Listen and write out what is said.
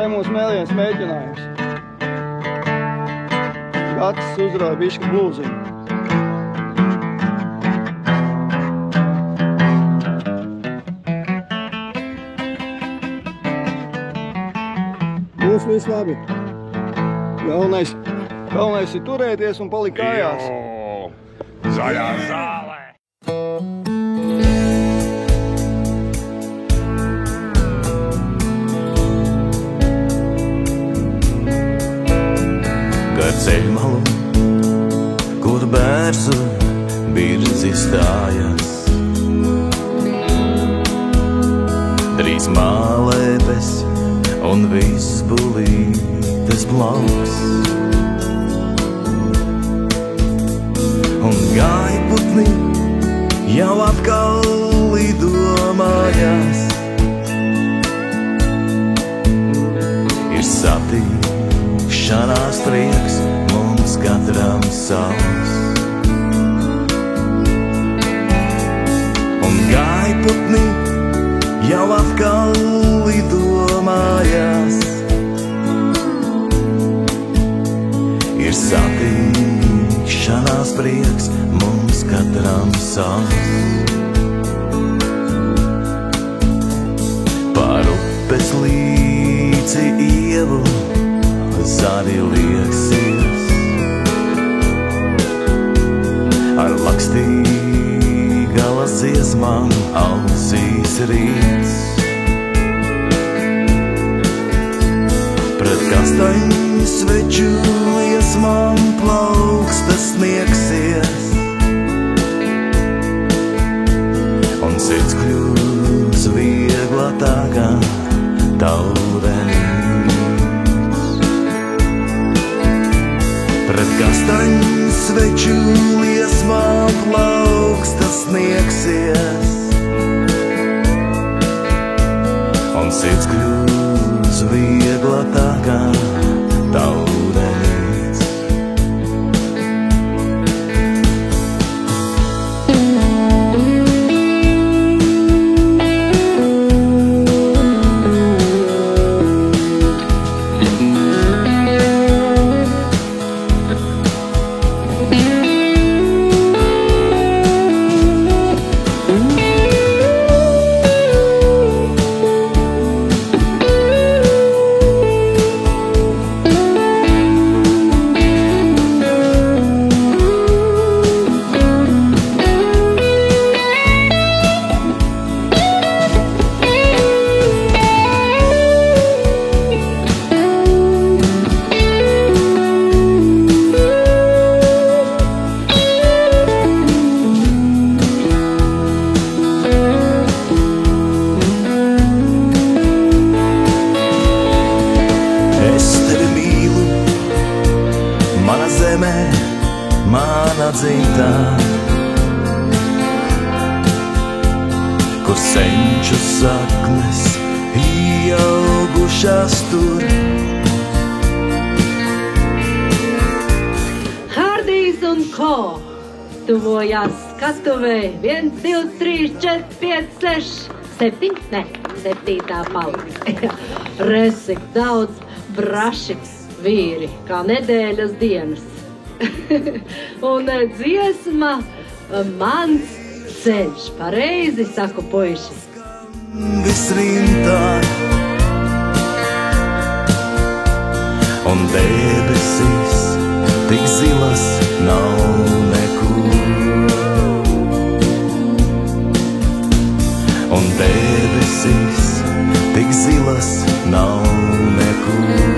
te mūsu mēliens mēģinājums. Gatis uzrāja bišķi blūziņu. Būs viss labi. Galvenais ir turēties un palikt kājās. Zaļā zālē! Gar ceļmalu, kur bērzu birzi stājas, drīz mālēpes un viss bulītes plauks. Un gaiputni jau atkal lido mājās, ir satikšanās prieks mums katram savs. Un gaiputni jau atkal lido mājās, ir satikšanās prieks mums katram savs. Par upes līci ievu zari lieksies, ar lakstīgalas dziesmām ausīs rīts. Pret kastaņu sveču liesmām plaukstas sniegsies, un sirds kļūs vieglatākā taurenīts. Pret kastaņu sveču liesmām plaukstas sniegsies, un sirds kļūs vieglatākā taurenīts. Mana dzimtā, kur senču saknes ieaugušās tur. Hardijs un ko tuvojās skatuvē 1, 2, 3, 4, 5, 6, 7, ne, 7. palika. Resik daudz braši vīri, kā nedēļas dienas. Un dziesma mans ceļš, pareizi saku puiši. Visrimtāk, un debesis tik zilas nav nekur, un debesis tik zilas nav nekur.